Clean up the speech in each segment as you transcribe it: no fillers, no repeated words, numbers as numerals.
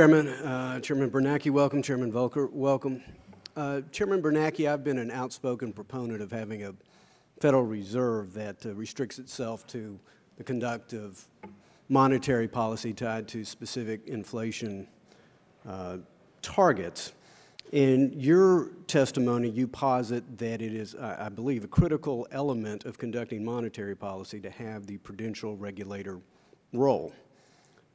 Chairman Bernanke, welcome. Chairman Volcker, welcome. Chairman Bernanke, I've been an outspoken proponent of having a Federal Reserve that restricts itself to the conduct of monetary policy tied to specific inflation targets. In your testimony, you posit that it is, I believe, a critical element of conducting monetary policy to have the prudential regulator role.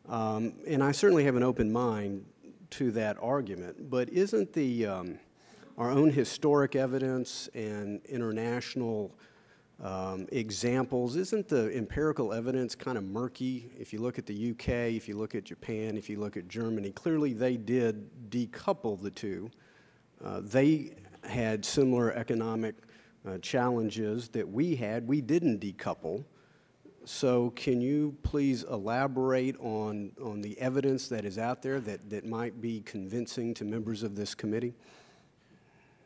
And I certainly have an open mind to that argument, but isn't the, our own historic evidence and international examples, isn't the empirical evidence kind of murky? If you look at the UK, if you look at Japan, if you look at Germany, clearly they did decouple the two. They had similar economic challenges that we had. We didn't decouple. So can you please elaborate on the evidence that is out there that might be convincing to members of this committee?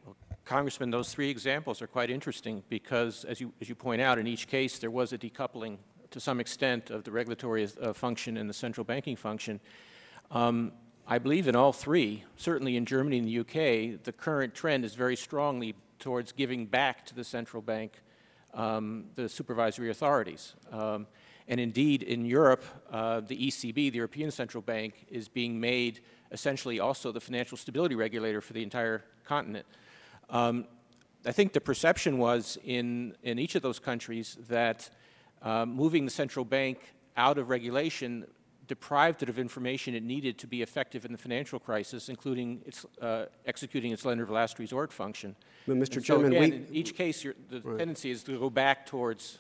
Well, Congressman, those three examples are quite interesting because, as you point out, in each case there was a decoupling to some extent of the regulatory function and the central banking function. I believe in all three, certainly in Germany and the UK, the current trend is very strongly towards giving back to the central bank the supervisory authorities. And indeed, in Europe, the ECB, the European Central Bank, is being made essentially also the financial stability regulator for the entire continent. I think the perception was in each of those countries that moving the central bank out of regulation deprived it of information it needed to be effective in the financial crisis, including its, executing its lender of last resort function. But Mr. Chairman, again, in each case, the tendency is to go back towards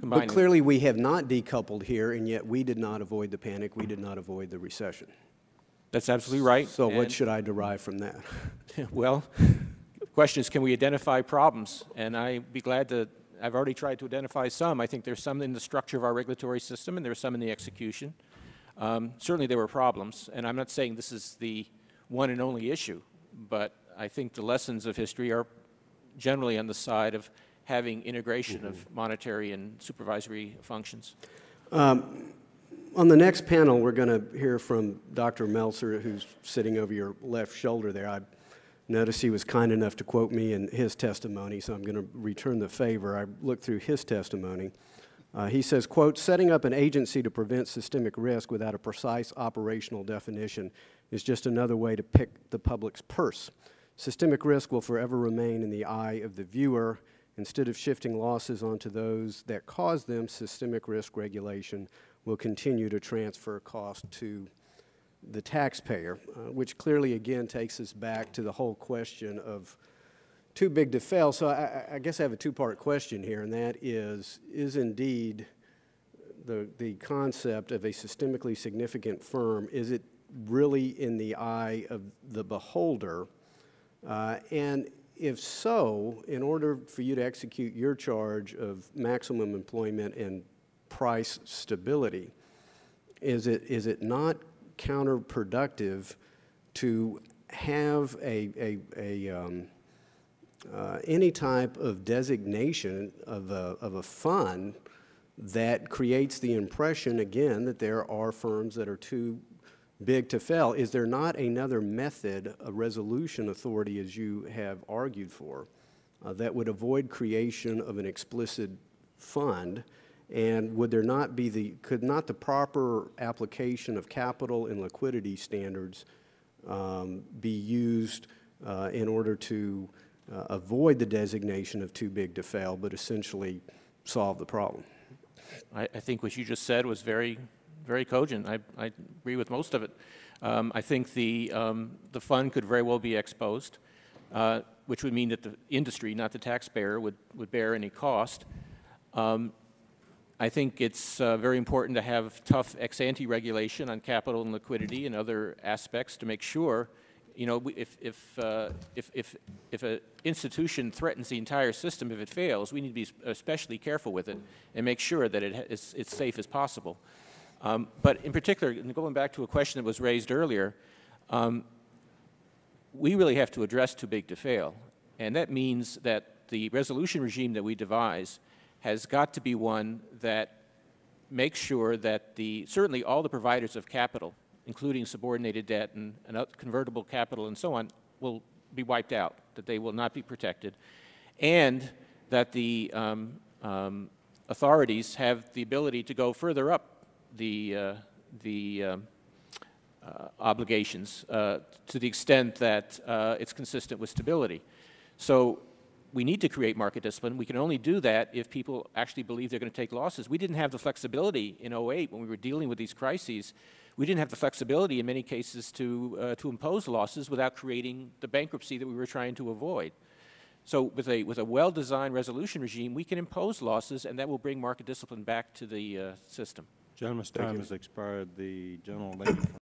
combining. But clearly we have not decoupled here, and yet we did not avoid the panic, we did not avoid the recession. That's absolutely right. So what should I derive from that? Well, the question is, can we identify problems? And I'd be glad to. I've already tried to identify some. I think there's some in the structure of our regulatory system, and there's some in the execution. Certainly there were problems, and I'm not saying this is the one and only issue, but I think the lessons of history are generally on the side of having integration of monetary and supervisory functions. On the next panel, we're going to hear from Dr. Meltzer, who's sitting over your left shoulder there. I noticed he was kind enough to quote me in his testimony, so I'm going to return the favor. I looked through his testimony. He says, quote, "Setting up an agency to prevent systemic risk without a precise operational definition is just another way to pick the public's purse. Systemic risk will forever remain in the eye of the viewer. Instead of shifting losses onto those that cause them, systemic risk regulation will continue to transfer cost to the taxpayer," which clearly again takes us back to the whole question of too big to fail. So I guess I have a two-part question here, and that is indeed the concept of a systemically significant firm, is it really in the eye of the beholder? And if so, in order for you to execute your charge of maximum employment and price stability, is it not counterproductive to have any type of designation of a fund that creates the impression, again, that there are firms that are too big to fail? Is there not another method, a resolution authority, as you have argued for, that would avoid creation of an explicit fund? And would there not be could not the proper application of capital and liquidity standards be used in order to avoid the designation of too big to fail, but essentially solve the problem? I think what you just said was very, very cogent. I agree with most of it. I think the fund could very well be exposed, which would mean that the industry, not the taxpayer, would bear any cost. I think it's very important to have tough ex-ante regulation on capital and liquidity and other aspects to make sure, you know, if an institution threatens the entire system, if it fails, we need to be especially careful with it and make sure that it's safe as possible. But in particular, going back to a question that was raised earlier, we really have to address too big to fail. And that means that the resolution regime that we devise has got to be one that makes sure that certainly all the providers of capital including subordinated debt and convertible capital and so on, will be wiped out, that they will not be protected, and that the authorities have the ability to go further up the obligations to the extent that it's consistent with stability. So we need to create market discipline. We can only do that if people actually believe they're going to take losses. We didn't have the flexibility in '08 when we were dealing with these crises. We didn't have the flexibility in many cases to impose losses without creating the bankruptcy that we were trying to avoid. So with a well-designed resolution regime, we can impose losses, and that will bring market discipline back to the system. Gentleman's time has expired. The gentleman lady from